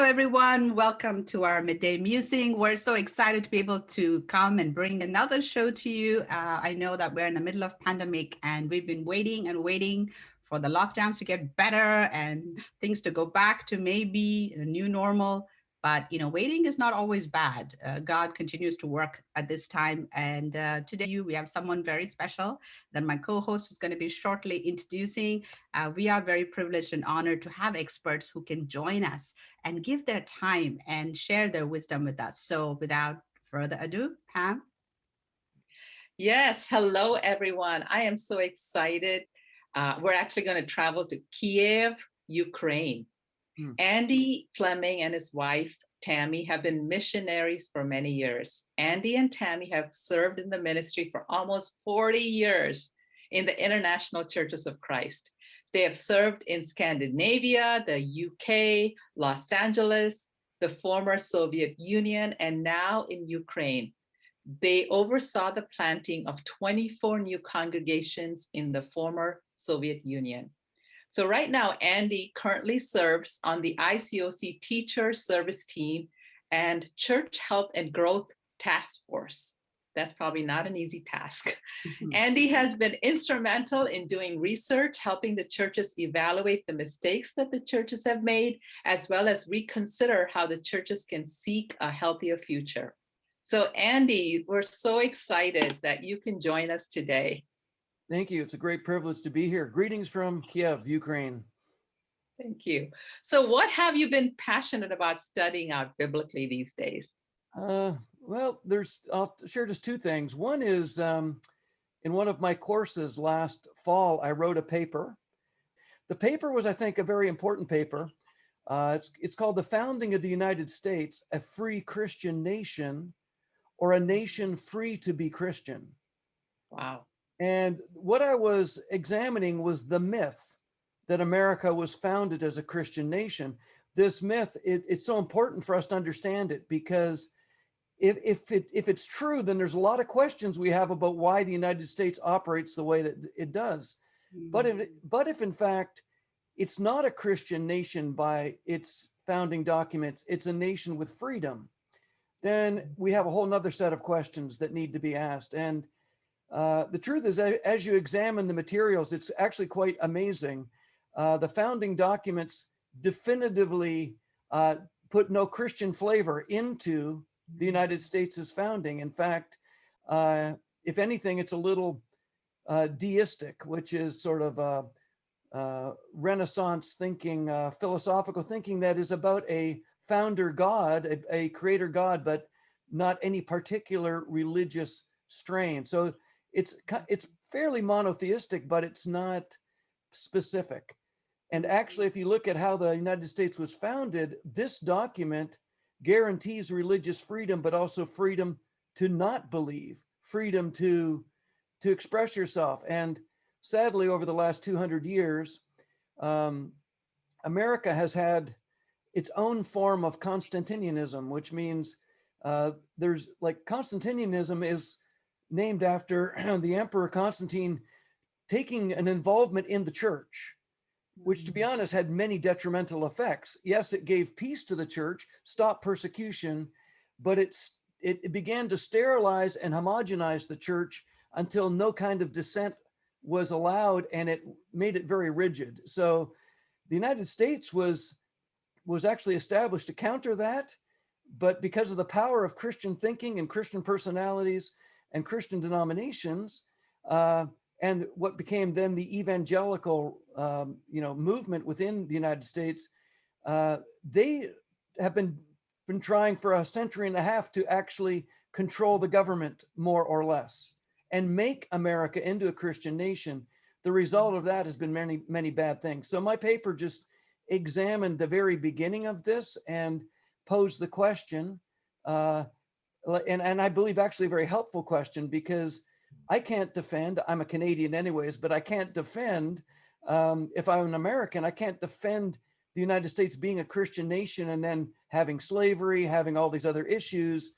Hello, everyone. Welcome to our Midday Musing. We're so excited to be able to come and bring another show to you. I know that we're in the middle of pandemic and we've been waiting and waiting for the lockdowns to get better and things to go back to maybe a new normal. But, waiting is not always bad. God continues to work at this time. And today we have someone very special that my co-host is going to be shortly introducing. We are very privileged and honored to have experts who can join us and give their time and share their wisdom with us. So without further ado, Pam. Yes, hello everyone. I am so excited. We're actually going to travel to Kiev, Ukraine. Andy Fleming and his wife, Tammy, have been missionaries for many years. Andy and Tammy have served in the ministry for almost 40 years in the International Churches of Christ. They have served in Scandinavia, the UK, Los Angeles, the former Soviet Union, and now in Ukraine. They oversaw the planting of 24 new congregations in the former Soviet Union. So right now, Andy currently serves on the ICOC Teachers Service Team and Church Health and Growth Task Force. That's probably not an easy task. Andy has been instrumental in doing research, helping the churches evaluate the mistakes that the churches have made, as well as reconsider how the churches can seek a healthier future. So Andy, we're so excited that you can join us today. Thank you. It's a great privilege to be here. Greetings from Kiev, Ukraine. Thank you. So what have you been passionate about studying out biblically these days? Well, I'll share just two things. One is in one of my courses last fall, I wrote a paper. The paper was, I think, a very important paper. It's called The Founding of the United States, a Free Christian Nation, or a Nation Free to be Christian. Wow. And what I was examining was the myth that America was founded as a Christian nation. This myth, it's so important for us to understand it, because if it's true, then there's a lot of questions we have about why the United States operates the way that it does. Mm-hmm. But if in fact it's not a Christian nation by its founding documents, it's a nation with freedom, then we have a whole nother set of questions that need to be asked. And the truth is, as you examine the materials, it's actually quite amazing. The founding documents definitively put no Christian flavor into the United States' founding. In fact, if anything, it's a little deistic, which is sort of Renaissance thinking, philosophical thinking that is about a founder God, a creator God, but not any particular religious strain. So it's fairly monotheistic, but it's not specific. And actually, if you look at how the United States was founded, this document guarantees religious freedom, but also freedom to not believe, freedom to express yourself. And sadly, over the last 200 years, America has had its own form of Constantinianism, which means there's like Constantinianism is named after the Emperor Constantine taking an involvement in the church, which, to be honest, had many detrimental effects. Yes, it gave peace to the church, stopped persecution, but it began to sterilize and homogenize the church until no kind of dissent was allowed, and it made it very rigid. So the United States was actually established to counter that, but because of the power of Christian thinking and Christian personalities and Christian denominations, and what became then the evangelical, movement within the United States, they have been trying for a century and a half to actually control the government more or less and make America into a Christian nation. The result of that has been many, many bad things. So my paper just examined the very beginning of this and posed the question, and I believe actually a very helpful question, because I can't defend, I'm a Canadian anyways, but I can't defend, if I'm an American, I can't defend the United States being a Christian nation and then having slavery, having all these other issues.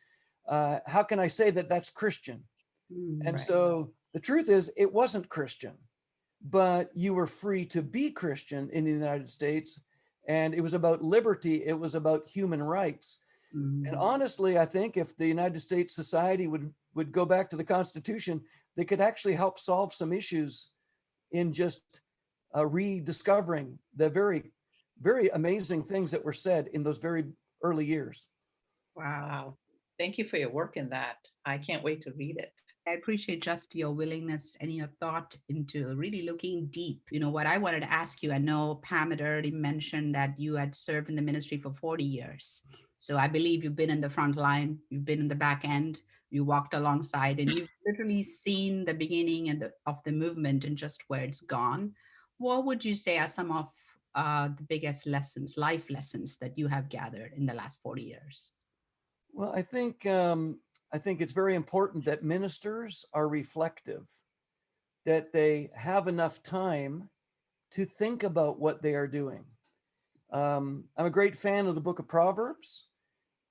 How can I say that that's Christian? And Right. so the truth is, it wasn't Christian, but you were free to be Christian in the United States. and it was about liberty. It was about human rights. And honestly, I think if the United States society would go back to the Constitution, they could actually help solve some issues in just rediscovering the very, very amazing things that were said in those very early years. Wow. Thank you for your work in that. I can't wait to read it. I appreciate just your willingness and your thought into really looking deep. You know, what I wanted to ask you, I know Pam had already mentioned that you had served in the ministry for 40 years. So I believe you've been in the front line, you've been in the back end, you walked alongside, and you've literally seen the beginning and of the movement and just where it's gone. What would you say are some of the biggest lessons, life lessons that you have gathered in the last 40 years? Well, I think it's very important that ministers are reflective, that they have enough time to think about what they are doing. I'm a great fan of the book of Proverbs.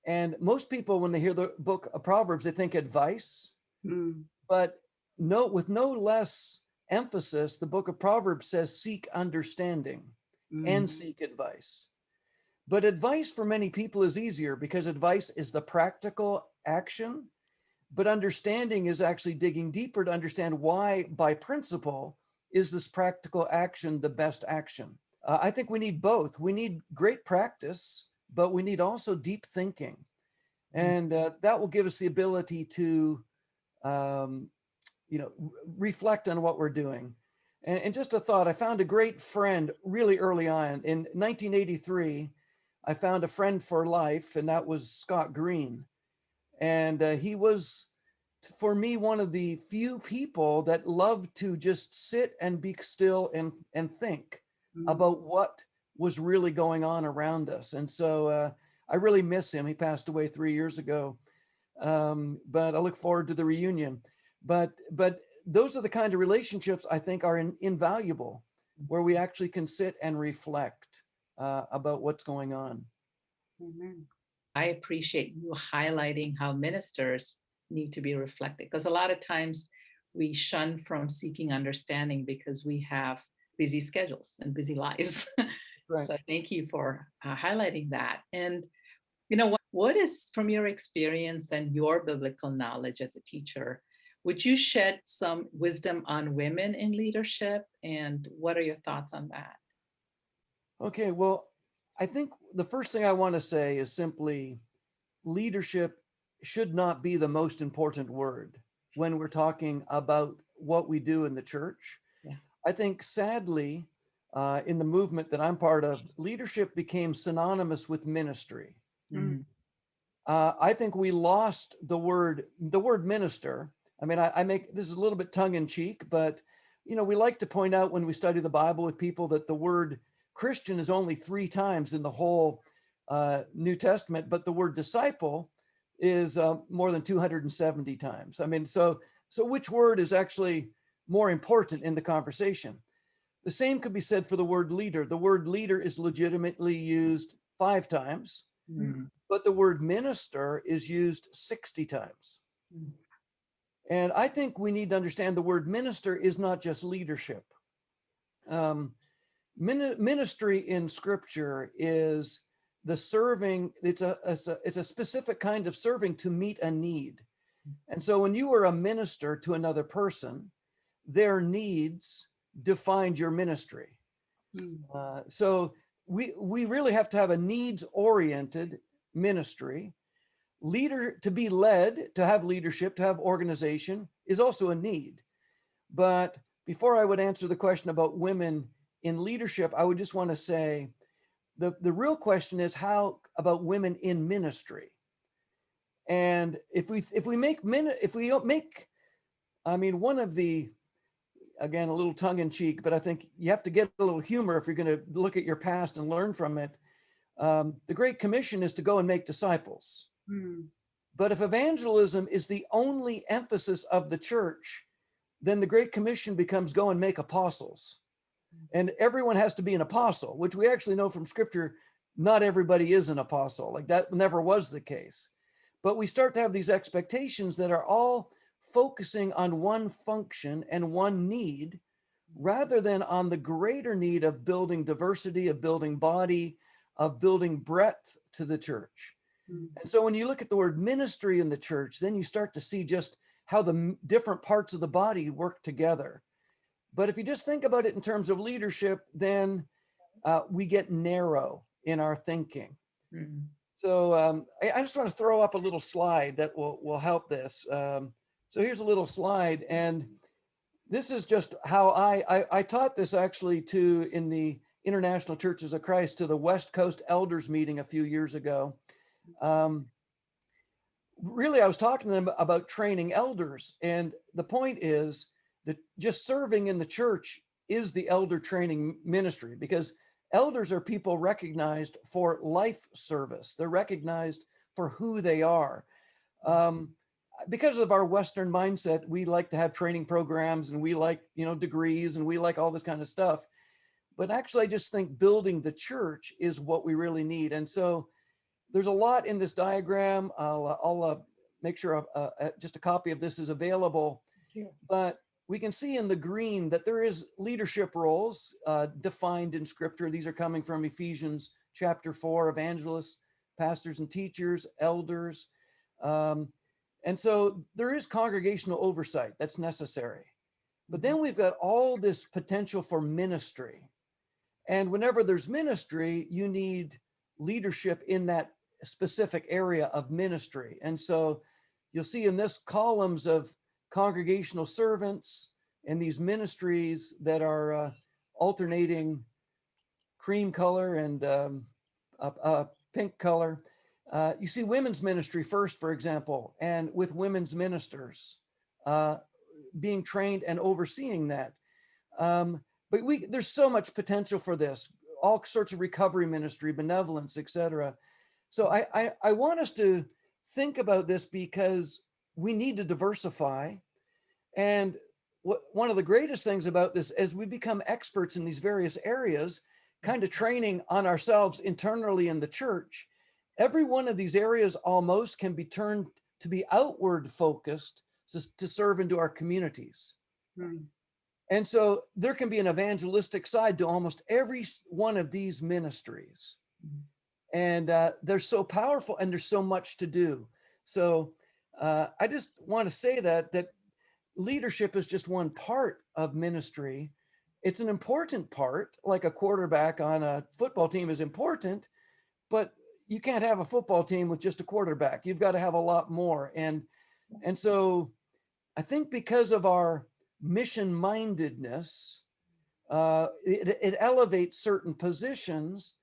And most people, when they hear the book of Proverbs, they think advice. But with no less emphasis, the book of Proverbs says, seek understanding and seek advice. But advice for many people is easier because advice is the practical action. But understanding is actually digging deeper to understand why, by principle, is this practical action the best action. I think we need both. We need great practice, but we need also deep thinking. And that will give us the ability to, reflect on what we're doing. And just a thought, I found a great friend really early on. In 1983, I found a friend for life, and that was Scott Green. And he was, for me, one of the few people that loved to just sit and be still and think about what was really going on around us. And so I really miss him. He passed away 3 years ago, but I look forward to the reunion. But those are the kind of relationships I think are invaluable, where we actually can sit and reflect about what's going on. Amen. I appreciate you highlighting how ministers need to be reflected, because a lot of times we shun from seeking understanding because we have busy schedules and busy lives. Right. So thank you for highlighting that. And you know, what is, from your experience and your biblical knowledge as a teacher, would you shed some wisdom on women in leadership? And what are your thoughts on that? Okay, well, I think the first thing I want to say is simply leadership should not be the most important word when we're talking about what we do in the church. Yeah. I think sadly, in the movement that I'm part of, leadership became synonymous with ministry. I think we lost the word minister. I mean, I make this is a little bit tongue in cheek, but you know, we like to point out when we study the Bible with people that the word Christian is only 3 times in the whole New Testament, but the word disciple is more than 270 times. I mean, so which word is actually more important in the conversation? The same could be said for the word leader. The word leader is legitimately used 5 times, but the word minister is used 60 times. And I think we need to understand the word minister is not just leadership. Ministry in Scripture is the serving. It's a specific kind of serving to meet a need. And so when you are a minister to another person, their needs defined your ministry. So we really have to have a needs-oriented ministry. To be led, to have leadership, to have organization is also a need. But before I would answer the question about women in leadership, I would just want to say the real question is how about women in ministry? And if we make, I mean, one of the, again, a little tongue in cheek, but I think you have to get a little humor if you're going to look at your past and learn from it. The Great Commission is to go and make disciples. But if evangelism is the only emphasis of the church, then the Great Commission becomes go and make apostles. And everyone has to be an apostle, which we actually know from Scripture, not everybody is an apostle. Like that never was the case. But we start to have these expectations that are all focusing on one function and one need, rather than on the greater need of building diversity, of building body, of building breadth to the church. And so when you look at the word ministry in the church, then you start to see just how the different parts of the body work together. But if you just think about it in terms of leadership, then we get narrow in our thinking. Mm-hmm. So I just want to throw up a little slide that will help this. So here's a little slide, and this is just how I taught this actually in the International Churches of Christ to the West Coast Elders meeting a few years ago. Really, I was talking to them about training elders, and the point is that just serving in the church is the elder training ministry, because elders are people recognized for life service. They're recognized for who they are. Because of our Western mindset, we like to have training programs, and we like, degrees, and we like all this kind of stuff. But actually, I just think building the church is what we really need. And so there's a lot in this diagram. I'll make sure just a copy of this is available. But we can see in the green that there is leadership roles defined in Scripture. These are coming from Ephesians chapter 4, evangelists, pastors and teachers, elders. And so there is congregational oversight that's necessary. But then we've got all this potential for ministry. And whenever there's ministry, you need leadership in that specific area of ministry. And so you'll see in this columns of congregational servants and these ministries that are alternating cream color and pink color. You see women's ministry first, for example, and with women's ministers being trained and overseeing that. But there's so much potential for this, all sorts of recovery ministry, benevolence, etc. So I want us to think about this because we need to diversify. And one of the greatest things about this, as we become experts in these various areas, kind of training on ourselves internally in the church, every one of these areas almost can be turned to be outward focused to serve into our communities. And so there can be an evangelistic side to almost every one of these ministries. And they're so powerful, and there's so much to do. So I just want to say that leadership is just one part of ministry. It's an important part, like a quarterback on a football team is important, but you can't have a football team with just a quarterback. You've got to have a lot more. And so I think because of our mission mindedness, it elevates certain positions,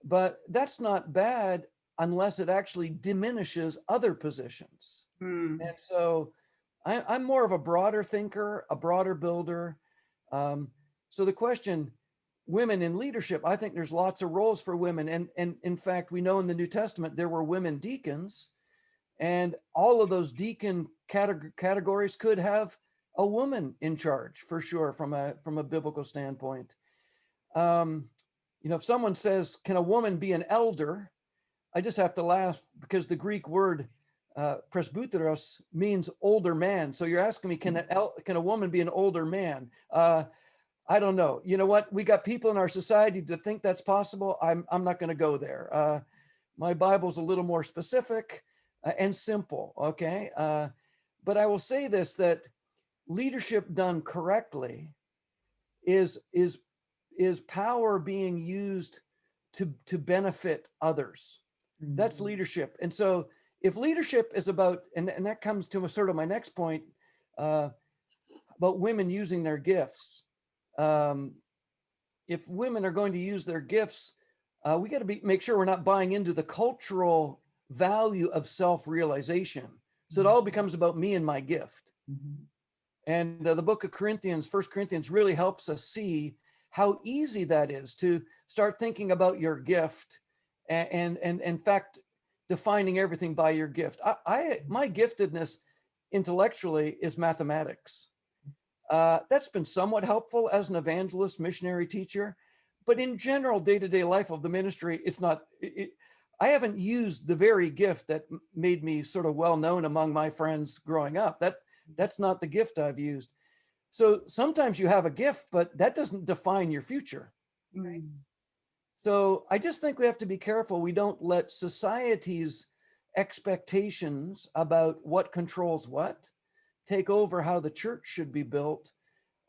but that's not bad unless it actually diminishes other positions. And so I'm more of a broader thinker, a broader builder. So the question, women in leadership, I think there's lots of roles for women. And in fact, we know in the New Testament, there were women deacons, and all of those deacon categories could have a woman in charge, for sure, from a biblical standpoint. If someone says, can a woman be an elder? I just have to laugh, because the Greek word presbyteros means older man. So you're asking me, can a woman be an older man? I don't know. You know what? We got people in our society to think that's possible. I'm not going to go there. My Bible's a little more specific and simple. Okay. But I will say this, that leadership done correctly is power being used to benefit others. That's leadership. And so if leadership is about, and that comes to sort of my next point, about women using their gifts. If women are going to use their gifts, we got to make sure we're not buying into the cultural value of self-realization. So it all becomes about me and my gift. And the book of Corinthians, 1 Corinthians, really helps us see how easy that is to start thinking about your gift and in fact, defining everything by your gift. My giftedness intellectually is mathematics. That's been somewhat helpful as an evangelist, missionary, teacher, but in general, day-to-day life of the ministry, it's not. I haven't used the very gift that made me sort of well-known among my friends growing up. That's not the gift I've used. So sometimes you have a gift, but that doesn't define your future. Right. So I just think we have to be careful we don't let society's expectations about what controls what take over how the church should be built.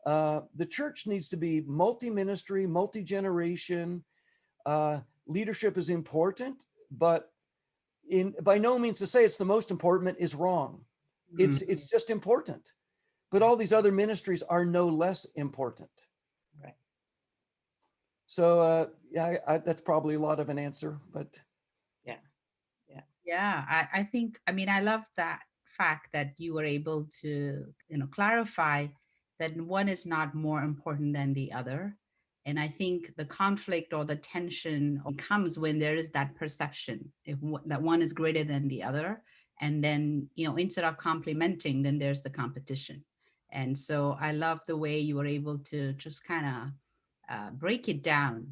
The church needs to be multi-ministry, multi-generation. Leadership is important, but by no means to say it's the most important is wrong. It's just important. But all these other ministries are no less important. Right. So that's probably a lot of an answer, but. Yeah, I think, I mean, I love that fact that you were able to, clarify that one is not more important than the other. And I think the conflict or the tension comes when there is that perception that one is greater than the other. And then, instead of complementing, then there's the competition. And so I love the way you were able to just kind of break it down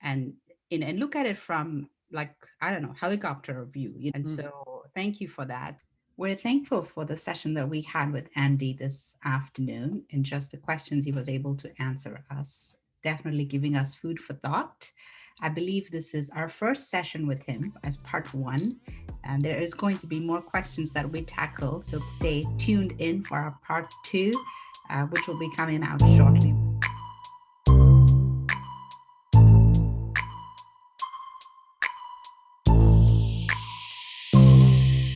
and look at it from, like, I don't know, helicopter view. And so thank you for that. We're thankful for the session that we had with Andy this afternoon and just the questions he was able to answer us, definitely giving us food for thought. I believe this is our first session with him as part 1, and there is going to be more questions that we tackle. So stay tuned in for our part 2, which will be coming out shortly.